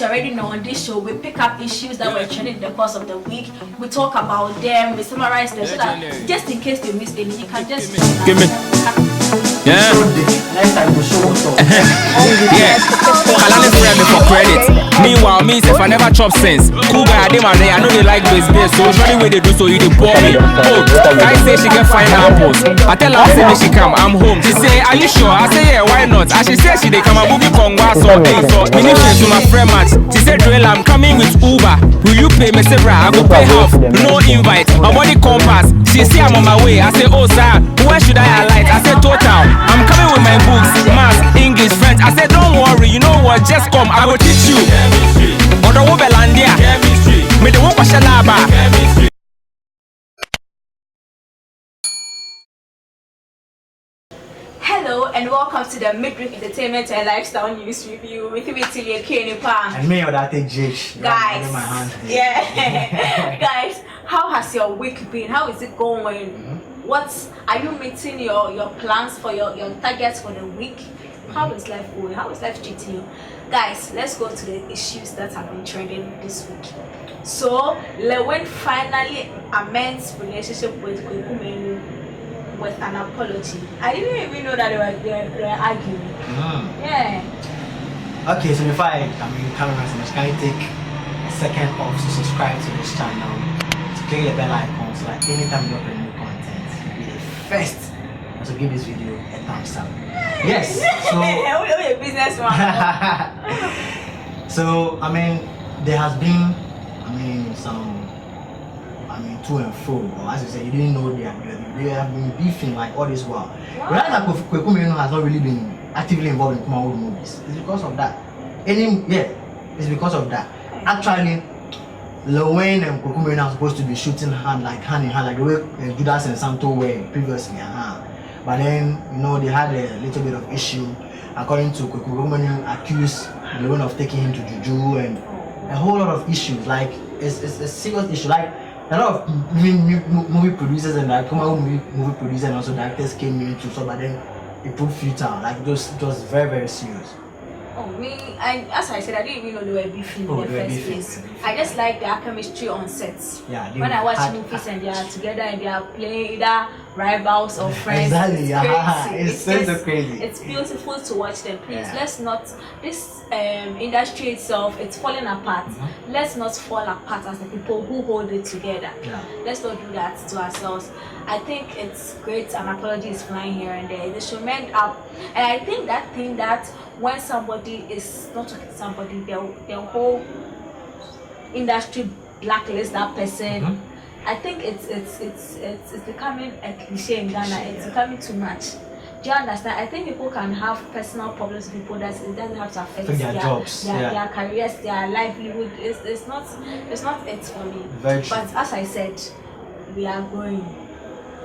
you already know, on this show we pick up issues that were trending in the course of the week. We talk about them, we summarize them so that just in case you missed any, you can just give me. Yeah. Next time we'll show what's up. Yeah. Kalani friend me for credit. Meanwhile, me if I never chop sense. Cool guy, I did my day. I know they like business, so usually when they do so, you dey bore me. Oh, I say she can find apples. I tell her say me she come, I'm home. She say, are you sure? I say yeah, why not? And she say she dey come a movie Kongwa so things. So me need to my friend match. She said, Drill, I'm coming with Uber. Will you pay me? Say, I go pay half. No invite. My body compass. She say I'm on my way. I say, oh sir, where should I alight? I say total. I'm coming with my books, math, English, French. I said, don't worry, you know what? Just come, I will teach you. On the Wobelandia, me the Wopa Shalaba. Hello and welcome to the Midweek Entertainment and Lifestyle News Review with me, Tilia Kenipa. And me, or that thing, Jake. Guys, My hand. yeah. Guys, how has your week been? How is it going? What are you meeting your plans for your targets for the week? How is life going? How is life treating you? Guys, let's go to the issues that have been trending this week. So, Lewin finally amends relationship with Kwekumenu with an apology. I didn't even know that they were arguing. Yeah. Okay, so before I cameras, can you take a second off to subscribe to this channel, to click the bell icon so that anytime you upload new content, you'll be the first to give this video a thumbs up. Yes. So you're a businessman. So there has been some to and fro, or as you said, you didn't know they have been beefing like all this while. Right now, Kwekumenu has not really been actively involved in Kumawood movies. It's because of that. It's because of that. Actually, Lil Wayne and Kwekumenu are supposed to be shooting hand in hand, like the way Judas and Santo were previously. But then, they had a little bit of issue. According to Kwekumenu, accused Lil Wayne of taking him to Juju and a whole lot of issues. Like, it's a serious issue. Like, a lot of movie producers and like movie producers and also directors came into so, but then it proved futile. Like it was very, very serious. Oh, as I said, I didn't even know they were beefing in the first place. I just like their chemistry on sets. Yeah, when I watch movies and they are together and they are playing either rivals or friends. Exactly, it's crazy. It's so crazy. It's beautiful to watch them. Please, Yeah. let's not. This industry itself, it's falling apart. Let's not fall apart as the people who hold it together. Yeah. Let's not do that to ourselves. I think it's great an apology is flying here and there. They should mend up. And I think that thing that when somebody is not talking to somebody, the whole industry blacklist that person. I think it's becoming a cliche in Ghana. It's becoming too much. Do you understand? I think people can have personal problems with people that it doesn't have to affect their jobs, their careers, their livelihood. It's not it for me. Very true. But as I said, we are growing.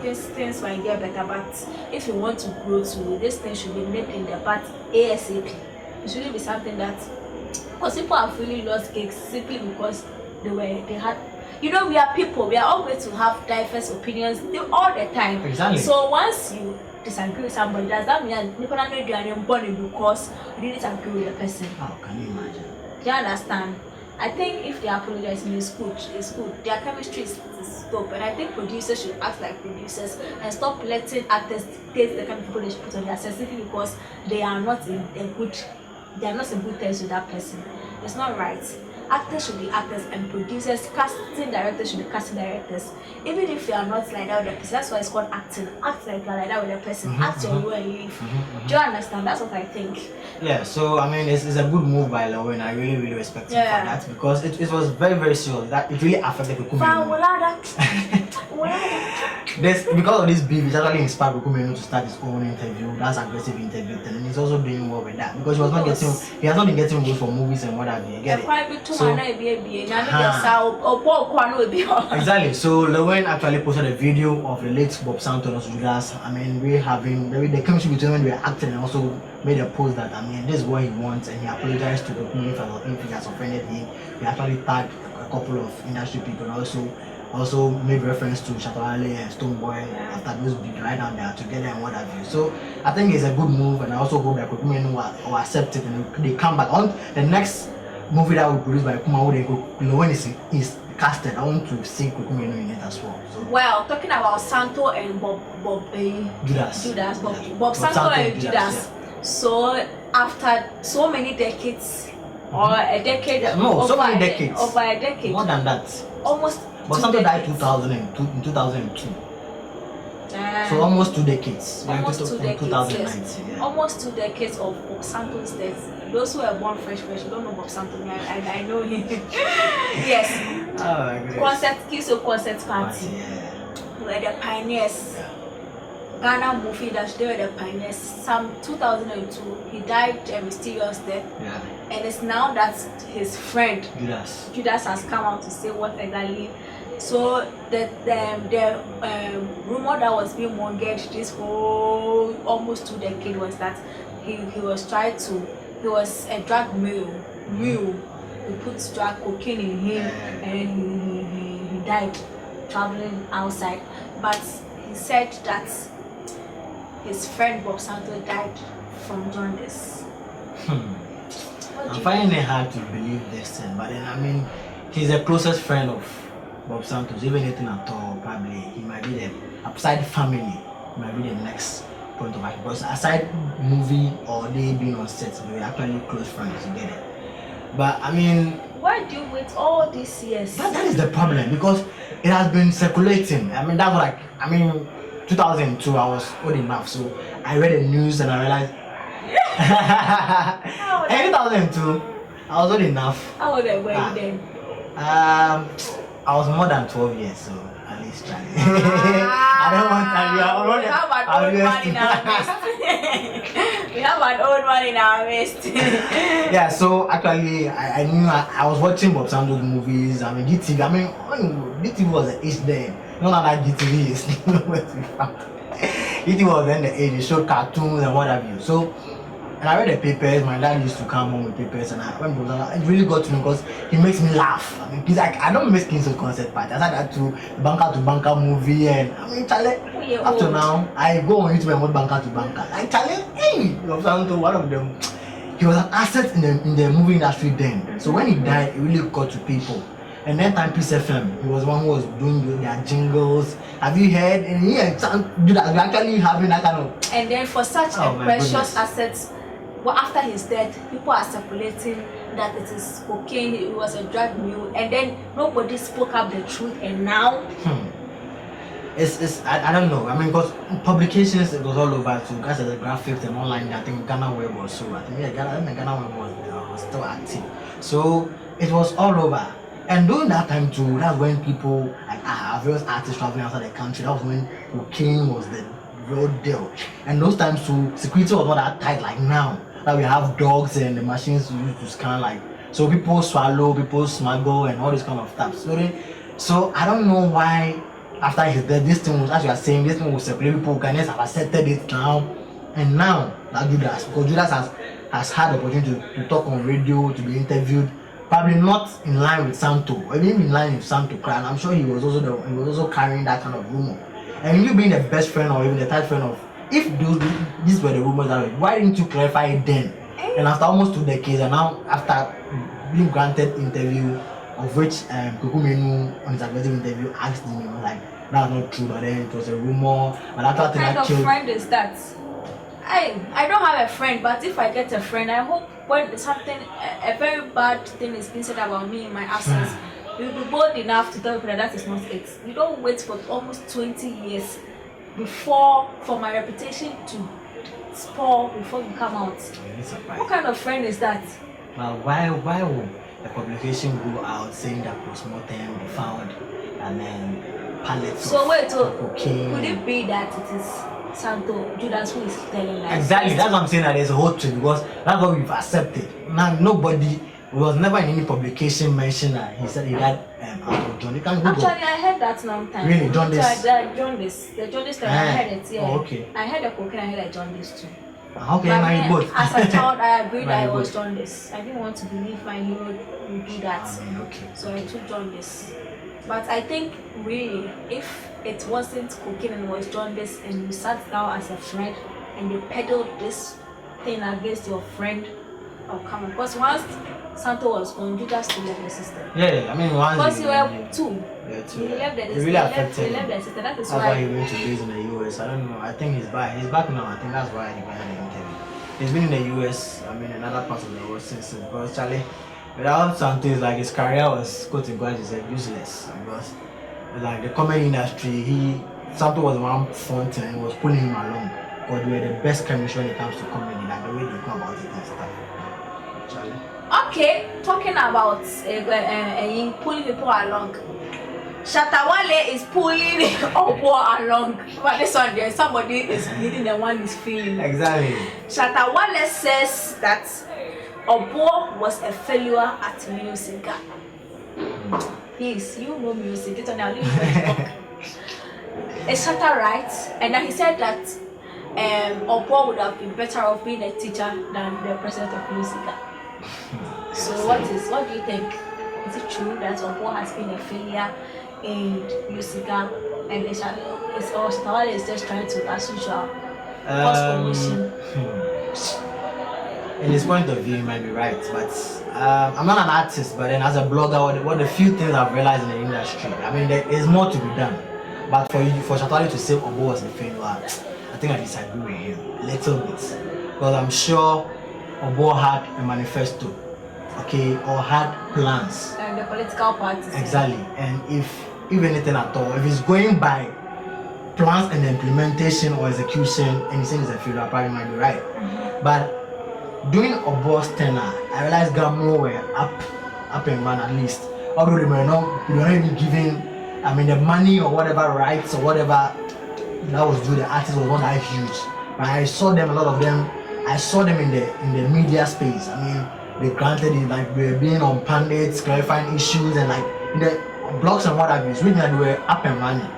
Things might get better, but if you want to grow too, this thing should be made in the part ASAP. It shouldn't be something that, because people have really lost gigs simply because they had. We are people. We are all going to have diverse opinions all the time. Exactly. So once you disagree with somebody, does that mean you cannot know you are born because you didn't agree with the person? How can you imagine? Do you understand? I think if they are apologizing, it's good. Their chemistry is dope, and I think producers should act like producers and stop letting actors date the kind of people they should put on their set simply because they are not in good terms with that person. It's not right. Actors should be actors and producers, casting directors should be casting directors. Even if you are not like that with the person, that's why it's called acting. Act like you are like that with the person. Act your role and leave. Do you understand? That's what I think. Yeah, so it's a good move by Lil Wayne. I really, really respect him for that because it was very, very serious. That it really affected Kwekumenu. Because of this beef, it actually inspired Kwekumenu to start his own interview. That's aggressive interview, and he's also doing well with that because he has not been getting roles for movies and what have you. Get it? Exactly. So Lil Wayne actually posted a video of the late Bob Santo and also Judas. The chemistry between when they were acting and also made a post that this is what he wants and he apologized to Kwekumenu if he has offended him. He actually tagged a couple of industry people and also made reference to Shatta Wale and Stoneboy after those beat right now they are together and what have you. So I think it's a good move and I also hope that Kwekumenu will accept it and they come back on the next movie that was produced by Kuma Ode, when it's casted, I want to see Kukumeno in it as well. So. Well, talking about Santo and Judas, Bob Santo and Judas. Yeah. So after so many decades, or a decade, so many decades, over a decade, more than that, almost. But Santo died in 2002. So almost 2 decades. Almost 2 decades. Yes. Yeah. Almost 2 decades of Bob Santo's death. Those who are born fresh, don't know Bob Santo. I know him. Yes. Oh, concert party. Yeah. Were the pioneers. Yeah. Ghana movie industry, they were the pioneers. Some 2002, he died a mysterious death. Yeah. And it's now that his friend Judas has come out to say what exactly. So the rumor that was being mongered this whole almost 2 decades was that he was a drug mule. He put drug cocaine in him and he died traveling outside. But he said that his friend Bob Santo died from jaundice. I'm finding it hard to believe this thing, but then I mean, he's the closest friend of Bob Santos. Even anything at all, probably he might be the upside family. He might be the next point of action. Because aside movie or they being on set, they were actually close friends together. But I mean, why do you wait all these years? That is the problem, because it has been circulating. I mean, 2002, I was old enough, so I read the news and I realized. In 2002, I was old enough. How old were you then? I was more than 12 years, so at least Charlie. I don't want to. We have an old man in our midst. We have an old man in our midst. Yeah, so actually, I knew I was watching Bob Sando's movies. I mean, GTV. I mean, GTV was the age then. Not that GTV is. GTV was then the age. It showed cartoons and what have you. So. And I read the papers. My dad used to come home with papers, and it really got to me because he makes me laugh. I mean, he's like, I don't miss King's concert party. I said that to banker movie, and I mean, Charlie. Up to now, I go on YouTube and watch banker to banker. Like Charlie, hey, one of them. He was an asset in the movie industry then. So when he died, it really got to people. And then Timepiece FM, he was one who was doing their jingles. Have you heard? And he actually having that kind of. And then for such a precious goodness. asset. Well, after his death, people are speculating that it is cocaine, it was a drug mule, and then nobody spoke up the truth, and now I don't know. I mean, because publications, it was all over. So guys at the graphics and online, I think Ghana Web was so. I think Ghana Web was still active. So it was all over. And during that time too, that's when people like various artists traveling outside the country. That was when cocaine was the real deal. And those times too, security was not that tight like now. That we have dogs and the machines used to scan, like, so people swallow, people smuggle and all this kind of stuff. So I don't know why after his death, this thing was, as you are saying, this thing was separate. People Ghanaians have accepted it now, and now that Judas, because Judas has had the opportunity to talk on radio, to be interviewed, probably not in line with Santo, or even in line with Santo. And I'm sure he was also carrying that kind of rumor. And you being the best friend or even the third friend of. If these were the rumors that way, why didn't you clarify it then? And after almost 2 decades, and now after being granted interview, of which Kukumenu on his advertising interview asked him, like, that's not true, but then it was a rumor. But what kind of friend is that? I don't have a friend, but if I get a friend, I hope when something, a very bad thing is being said about me in my absence, you'll be bold enough to tell people that is not it. You don't wait for almost 20 years for my reputation to spoil before you come out. What kind of friend is that? Well, why would the publication go out saying that postmortem we found and then pallets of cocaine? Could it be that it is Santo Judas who is telling lies? Exactly, that's what I'm saying, that there's a whole thing, because that's what we've accepted. Now nobody was never in any publication mentioned that he said he had out of John. Actually, I heard that long time. Really, jaundice? The jaundice thing, I heard it, yeah. Oh, okay. I heard the cocaine, I heard the jaundice too. Okay, my both. As a child, I agreed that I was jaundice. I didn't want to believe my hero would do that. Okay. So I took jaundice. But I think really, if it wasn't cocaine and it was jaundice, and you sat down as a friend and you peddled this thing against your friend, oh come on. Because once Santo was gone, you just still left the system. Yeah, I mean, once Because you were two. Yeah, too. He left the It really affected he left him. the system. That is That's why why he went to base in the US. I don't know. I think he's back. He's back now. I think that's why he went in the interview. He's been in the US, I mean, in other parts of the world since. Because Charlie, without Santo, it's like his career was, quote unquote, he said, useless. Because, like, the comedy industry, Santo was one front and he was pulling him along. Because they were the best chemistry when it comes to comedy, like the way they come about it and stuff. Charlie. okay, talking about pulling people along. Shatta Wale is pulling Obour along. But this one there, somebody is leading the one is feeling. Exactly. Shatta Wale says that Obour was a failure at Musiga. Please, you know music. It's on our talk. Is Shatta right? And then he said that Obour would have been better off being a teacher than the president of Musiga. So what do you think? Is it true that Obour has been a failure in Musiga and Shatta Wale is just trying to, as usual, cause promotion? In his point of view, he might be right, but I'm not an artist. But then, as a blogger, what the few things I've realized in the industry, I mean, there is more to be done. But for Shatta Wale to say Obour was a failure, I think I disagree with him a little bit, because I'm sure Obour had a manifesto, okay, or had plans. And the political parties. Exactly. And if anything at all, if it's going by plans and implementation or execution, and he's saying it's a failure, probably might be right. But doing Obour's tenure, I realized Gamo were up and run at least. Although they were not even giving, I mean, the money or whatever rights or whatever that was due, the artist was not that huge. But I saw them, a lot of them, I saw them in the media space. I mean, they granted it, like they were being on pundits, clarifying issues, and like in the blogs and what have you, which meant they were up and running.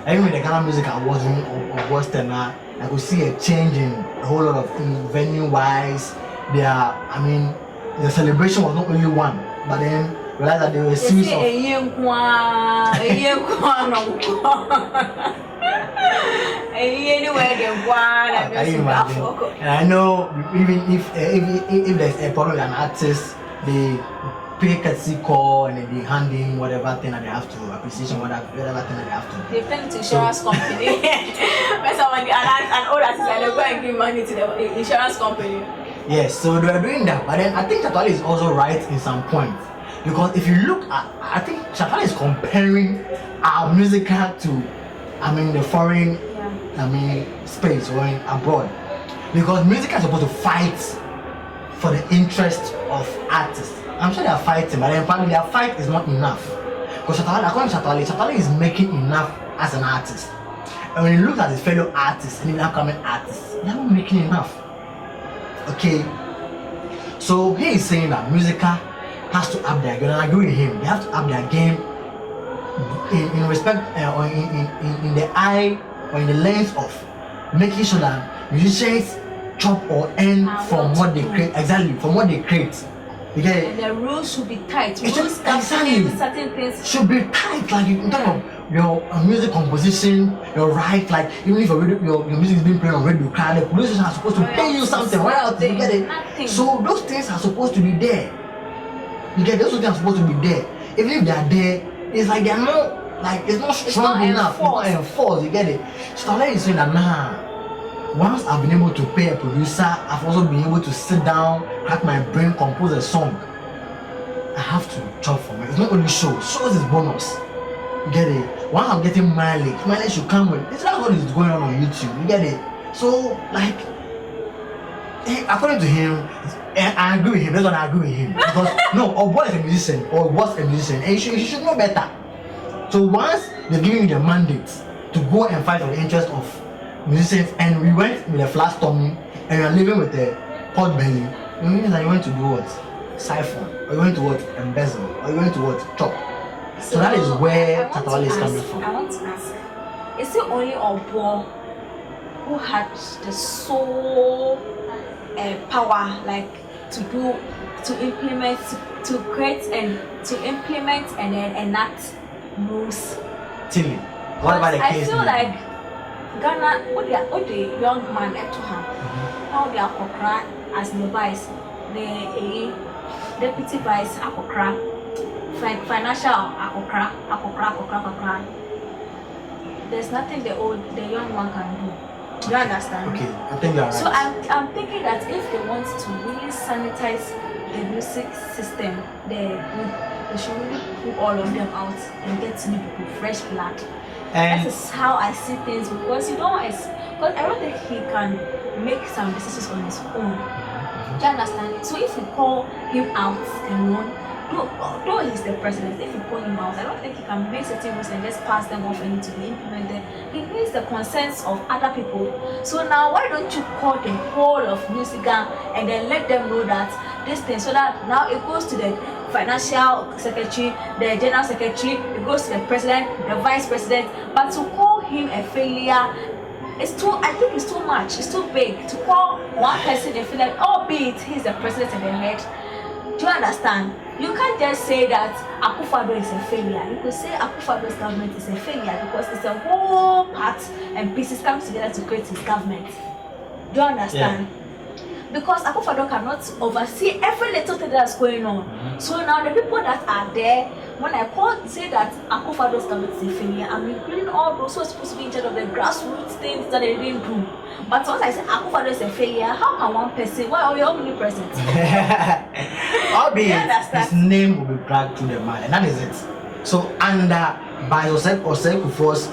Even with the Ghana Music Awards of Boston, I could see a change in a whole lot of things, venue-wise. The celebration was not only one, but then realized that there were a series of. And I know even if there's a problem with an artist, they pay courtesy call and then they hand in whatever thing that they have to, appreciation, whatever thing that they have to. They pay to insurance company. When someone an old artist and they go and give money to the insurance company. Yes, so they are doing that, but then I think Shatta Wale is also right in some points, because if you look at, I think Shatta Wale is comparing our Musiga to, the foreign, space or abroad, because Musiga is supposed to fight for the interest of artists. I'm sure they are fighting, but then probably their fight is not enough, because according to Shatta Wale is making enough as an artist, and when you look at his fellow artists and the upcoming artists, they are not making enough. Okay, so he is saying that Musiga has to up their game, and I agree with him. They have to up their game in respect or in the eye or in the lens of making sure that musicians chop or earn from what they create. Exactly, from what they create. You get it? And the rules should be tight. Rules exactly. Certain things should be tight, like in terms of your music composition, your right, like even if your music is being played on radio, the producers are supposed to pay you something, royalties, you get it? Nothing. So those things are supposed to be there. You get it? Those things are supposed to be there. Even if they are there, it's like they're not, like it's not strong enough. It's not enforced, you get it? So Shatta Wale is saying that once I've been able to pay a producer, I've also been able to sit down, crack my brain, compose a song. I have to chop from it. It's not only shows is bonus. You get it? Once I'm getting mileage should come with. It's not what is going on YouTube. You get it? So, like, according to him, and I agree with him. That's what I agree with him. Because Obour is a musician or was a musician, and he should know better. So once they're giving you the mandate to go and fight for the interest of musicians, and we went with a flat tummy, and you're living with a pot belly, it means that you went to do what? Siphon, or you went to what? Embezzle, or you went to what? Chop. So that is where Shatta Wale is coming from. I want to ask, is it only Obour who had the sole power, like to implement, to create and to implement and then enact rules? Tilly, what about the case? I feel like Ghana, what the young man at home, how they are as the vice, the deputy vice akokra, financial akokra. There's nothing the young one can do. Do you understand? Okay, I think you're right. So I'm thinking that if they want to really sanitize the music system, they should really put all of them out and get new people, fresh blood. And that is how I see things, because because I don't think he can make some decisions on his own. Do you understand? So if you call him out alone, though he's the president, if you call him out, I don't think he can make certain rules and just pass them off and to be implemented. He needs the consent of other people. So now why don't you call the whole of Musiga and then let them know that this thing, so that now it goes to the financial secretary, the general secretary, it goes to the president, the vice president. But to call him a failure, I think it's too much, it's too big. To call one person a failure, albeit he's the president and the head. Do you understand? You can't just say that Akufo-Addo is a failure. You could say Akufo-Addo's government is a failure because it's a whole part and pieces come together to create his government. Do you understand? Yeah. Because Akufo-Addo cannot oversee every little thing that's going on. So now the people that are there, when I say that Akufo-Addo's government is a failure, I'm including all those who are supposed to be in charge of the grassroots things that they didn't do. But once I say Akufo-Addo is a failure, how can one person? Why are we all only present? Albeit his name will be dragged to the mud, and that is it. So under by Osei Kufuor's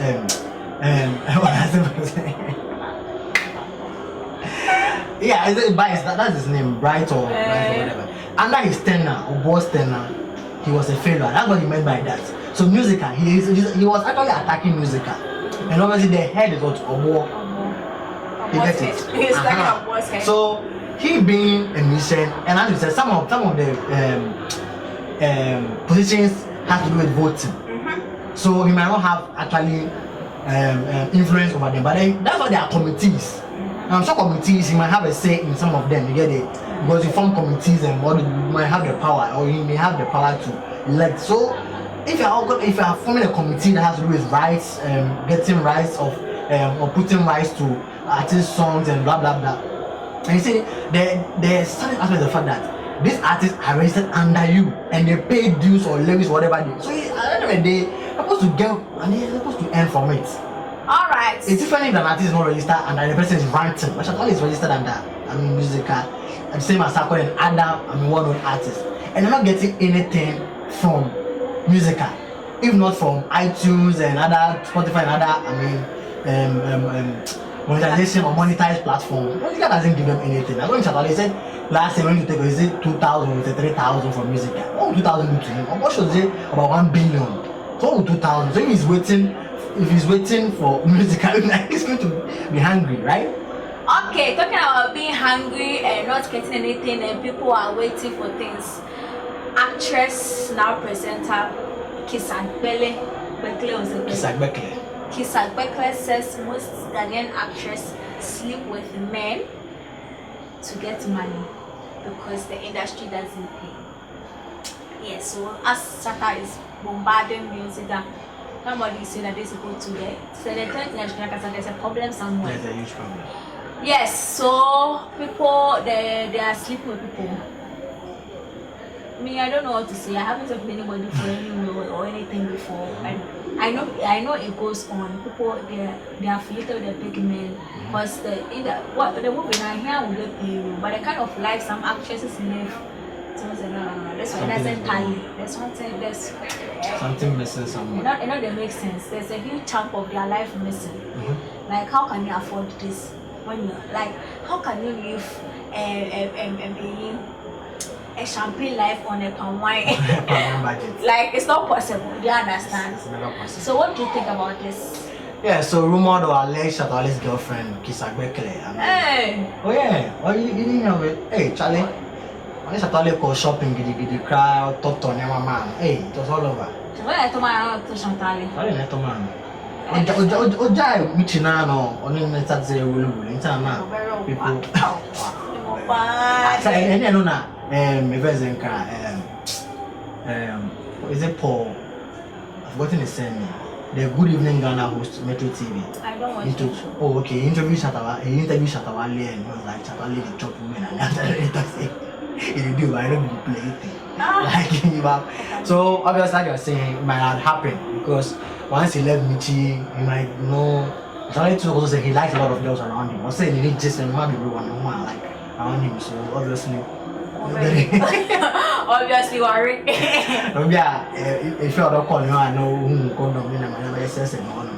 yeah, that's his name, Bright or whatever. Under his tenure, Obour's tenure, he was a failure. That's what he meant by that. So Musiga, he was actually attacking Musiga, and obviously the head is what Obour. You get it? So he being a musician, and as you said, some of the positions have to do with voting. So he might not have actually influence over them, but that's why there are committees. I'm sure committees, he might have a say in some of them. You get it? Because you form committees and you might have the power, or you may have the power to elect. So if you are forming a committee that has to do with rights, getting rights of or putting rights to artist songs and blah blah blah. And you see, there's certain aspect of the fact that these artists are registered under you and they pay dues or levies, whatever they. So at the end of the day, they're supposed to get and they're supposed to earn from it. Alright. It's different if an artist is not registered and the person is ranting, but Shatta Wale is registered under Musiga, the same as Sako and other well-known artists. And they're not getting anything from Musiga, if not from iTunes and other Spotify and other monetization or monetized platform. Musiga doesn't give them anything. That's what Shatta Wale said last time when you take is it 2,000 or 3,000 from Musiga. What would 2,000 do to him? Or what should say about 1 billion? So what would 2,000? So if he's waiting for Musiga, he's going to be hungry, right? Okay, talking about being hungry and not getting anything and people are waiting for things. Actress, now presenter, Kisagbekele says most Ghanaian actresses sleep with men to get money because the industry doesn't pay. Yes, so as Shatta is bombarding Musiga, somebody said that this is good to get. So the there's a problem somewhere. There's a huge problem. Yes, so people they are sleeping with people. Me, I don't know what to say. I haven't talked to anybody for any role or anything before. And I know it goes on. People they are affiliated with the big men because the movie now here will get paid, but the kind of life some actresses live. So no, this one doesn't tally. There's something missing somewhere. You know that makes sense. There's a huge chunk of their life missing. Like how can you afford this? When you like, how can you live a champagne life on a palm wine? Budget. Like it's not possible. Do you understand? It's never possible. So what do you think about this? Yeah, so rumored or alleged Shatta Wale's girlfriend Kisagbekele. Hey. Oh yeah. Oh you didn't know it? Hey Charlie. When Shatta Wale go shopping, gidi cry, talk to mama. Hey, it was all over. So what I told my to Shatta Wale? Wale neto man. Oja michina no, oni neta zere wulu. Nta na people. And no na Mevezenka is it Paul? I've forgotten his name. The Good Evening Ghana host Metro TV. I don't want to. Oh, okay. He interviewed Shatta Wale and he was like, Shatta Wale the top woman and after that he you do, I don't play it. Like you have. So obviously, like you're saying, it might not happen because once he left Michi, you might know. Charlie too also said he likes a lot of girls around him. I say he needs just a man everyone like around him. So obviously. Obviously, worried. Yeah, if you don't call you, I know who call them. I says and on.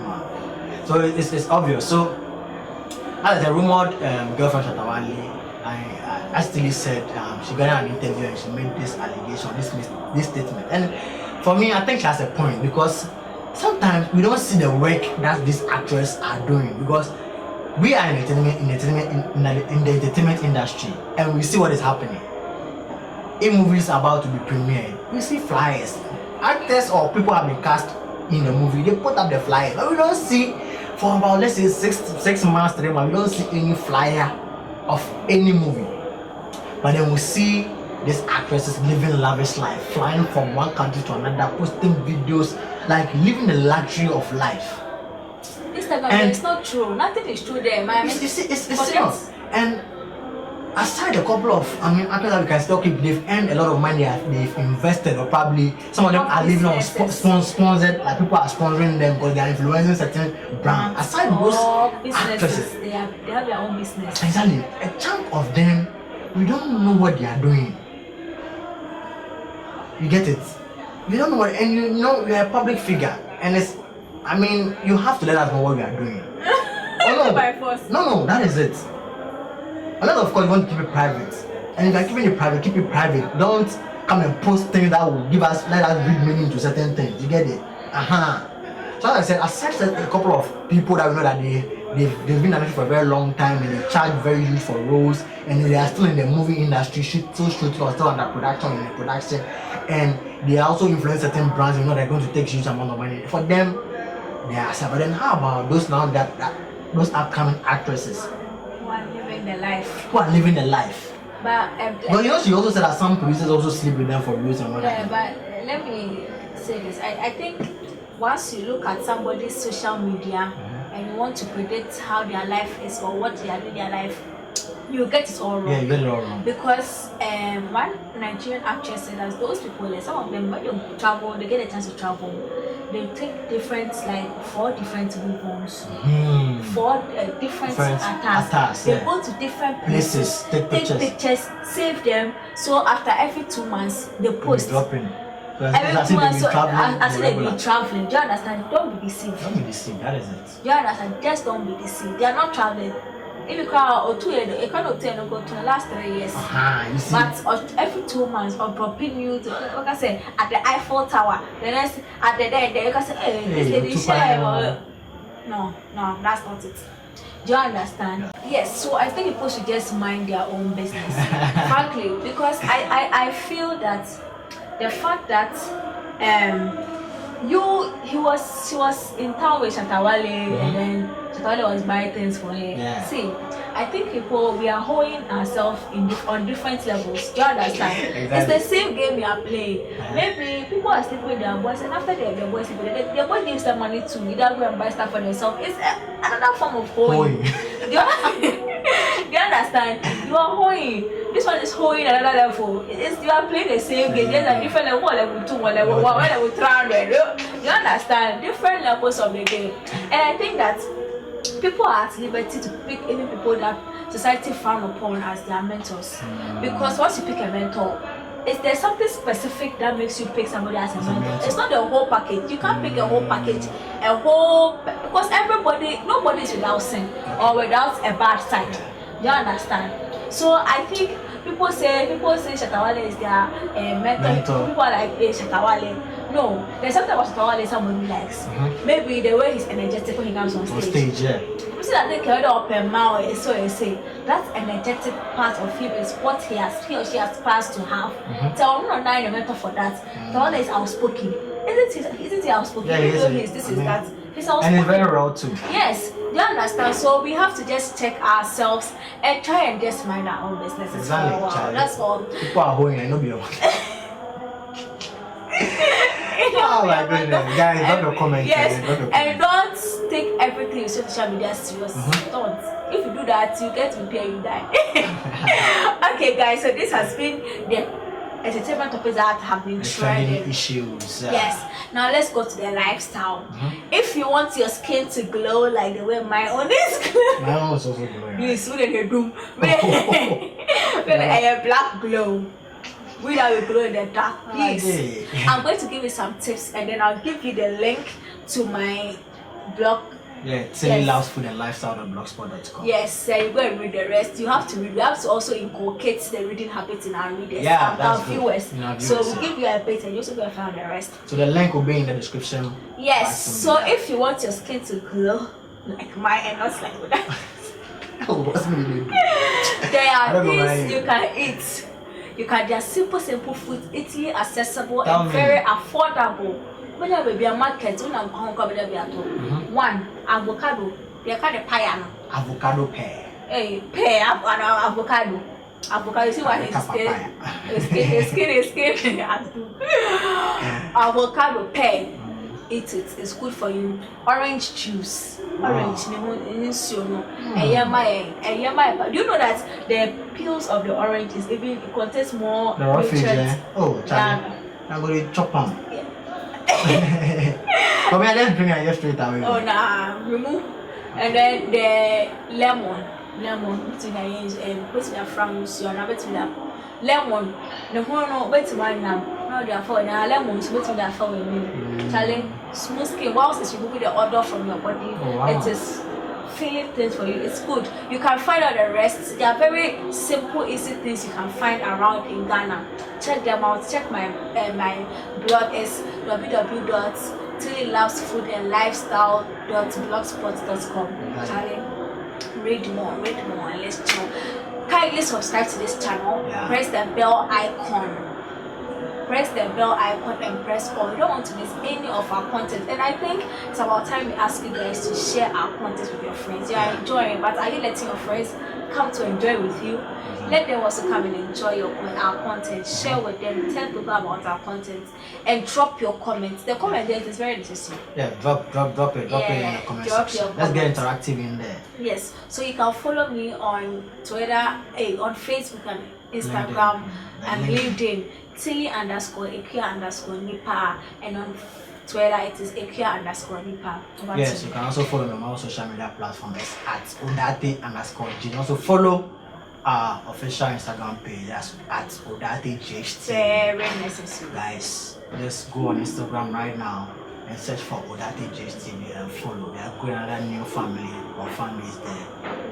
So it's obvious. So as the rumored girlfriend Shatta Wale, I still said she got an interview and she made this allegation, this statement. And for me, I think she has a point because sometimes we don't see the work that these actors are doing because we are in the entertainment industry and we see what is happening. If movies are about to be premiered, we see flyers. Actors or people have been cast in the movie, they put up the flyers, but we don't see for about let's say 6 months, 3 months, we don't see any flyer of any movie. But then we see these actresses living lavish life, flying from one country to another, posting videos, like living the luxury of life. It's not true. Nothing is true there, man. It's serious. And aside a couple of, actors that we can still keep, they've earned a lot of money, they've invested, or probably some of them are living on sponsored, like people are sponsoring them because they are influencing certain brands. Aside those actresses, they have their own business. Exactly. A chunk of them, we don't know what they are doing. You get it? You don't know what, and you know you're a public figure, and it's, you have to let us know what we are doing. Oh no, By force. No, that is it. A lot of course you want to keep it private, and if you're keeping it private, keep it private. Don't come and post things that will let us read meaning to certain things. You get it? So as I said, aside a couple of people that we know that they've been in the industry for a very long time and they charge very huge for roles, and they are still in the movie industry, shooting or still under production in the production, and they also influence certain brands. You know they're going to take huge amount of money for them. They are sad. But then how about those now those upcoming actresses Who are living the life. But you know she also said that some producers also sleep with them for views and whatnot. Yeah, but let me say this. I think once you look at somebody's social media and you want to predict how their life is or what they are doing in their life, you get it all wrong. Yeah, you get it all wrong. Because one Nigerian actress said that those people, like, some of them, when they travel, they get a chance to travel. They take different, like 4 different weapons, 4 different attacks. They go to different places, take pictures, save them. So after every 2 months, they post. Every 2 months, as they've been traveling. Do you understand? Don't be deceived. Don't be deceived. That is it. Do you understand? Just don't be deceived. They are not traveling. If you call or 2 years, you can't go to the last 3 years. You see? But every 2 months, or dropping you to, like I said, at the Eiffel Tower, the next at the day, you can say, hey, this lady share. No, that's not it. Do you understand? Yes. So I think people should just mind their own business, frankly, because I feel that the fact that she was in town with Shatta Wale, and then Shatta Wale was buying things for her. Yeah. See, I think we are holding ourselves on different levels. Do you understand? Exactly. It's the same game we are playing. Maybe people are sleeping with their boys, and after their boys sleep with them, their boy gives them money to either go and buy stuff for themselves. It's another form of holding. Do you understand? You are holding. This one is holding another level. You are playing the same game. There's a different level, level 2, level 1, level 300. You understand? Different levels of the game. And I think that people are at liberty to pick any people that society frown upon as their mentors. Because once you pick a mentor, there's something specific that makes you pick somebody as a mentor. It's not the whole package. You can't pick a whole package, because nobody is without sin or without a bad side. You understand? So I think people say Shatta Wale is their mentor. People are like, hey, Shatta Wale. No, there's something about Shatta Wale somebody likes. Maybe the way he's energetic when he comes on stage. You see that they carry up a mouth, so you say that energetic part of him is what he or she aspires to have. So I'm not a mentor for that. Shatta Wale is outspoken. Isn't he outspoken? Yeah, This is that. He's outspoken. And he's very raw too. Yes, you understand? So we have to just check ourselves and try and just mind our own businesses Exactly, for a while. child. That's all. People are holding, I know be You Oh my goodness, guys, drop your comments. Yes, Drop your and comments. don't take everything you say on social media serious. Don't. If you do that, you get to pay, you die. Okay, guys, so this has been the entertainment topics that have been trending issues. Yes. Now let's go to the lifestyle. If you want your skin to glow like the way my own is glowing, My own was also glowing. you see when you do, a black glow. We that will glow in the dark. Please, I'm going to give you some tips, and then I'll give you the link to my blog. Yeah, Tilly Loves Food and Lifestyle.blogspot.com. Yes, you go and read the rest. You have to read. We have to also inculcate the reading habits in our readers, Yeah, our that's viewers. good. So we'll give you a bit, and you also go and find the rest. So the link will be in the description. Yes. So if you want your skin to glow like mine and not like that, What's me doing? there I are don't know things why. you can eat. You can just simple food, easily accessible Tell and me. very affordable. When you be a market, when I'm going to be at one avocado. They call the pie. Avocado pear. Hey, pear avocado. Avocado. You see what his skin. Avocado pear. Eat it. It's good for you. Orange juice. Orange. Do you know that the peels of the orange is even it contains more The roughage, nutrients? Oh, Charlie. I'm going to chop them. Come here, let's bring her here straight away. Oh, nah, remove. And then the lemon, between the use and put in a France, you are not between them. Lemon, the whole no, between my now. Now they are for now, lemons, between their phone with me. Charlie, smooth skin, whilst it's removing the odor from your body, Oh, wow. it is feeling things for you. It's good. You can find out the rest. They are very simple, easy things you can find around in Ghana. Check them out. Check my my blog is www.tillylovesfoodandlifestyle.blogspot.com. Charlie, read more, and let's chill. Kindly subscribe to this channel. Yeah. Press the bell icon. Press the bell icon and press all. You don't want to miss any of our content. And I think it's about time we ask you guys to share our content with your friends. You are enjoying, but are you letting your friends come to enjoy with you? Let them also come and enjoy our content. Share with them, tell people about our content, and drop your comments. The comment there is very necessary. Yeah, drop it in the comment drop section. your Let's get comments. interactive in there. Yes, so you can follow me on Twitter, on Facebook and Instagram, and LinkedIn. Tilly_Ekia_Nipa, and on Twitter it is Ekia_Nipa. Yes, you can also follow me on all social media platforms at Odate_G. Also follow our official Instagram page as at OdateGHT. Very necessary. Guys, just go on Instagram right now and search for OdateGHT and follow. We are growing another new family or families there.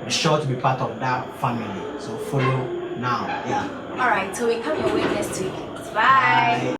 Be sure to be part of that family. So follow now. Yeah. Alright, so we come your way next week. Bye.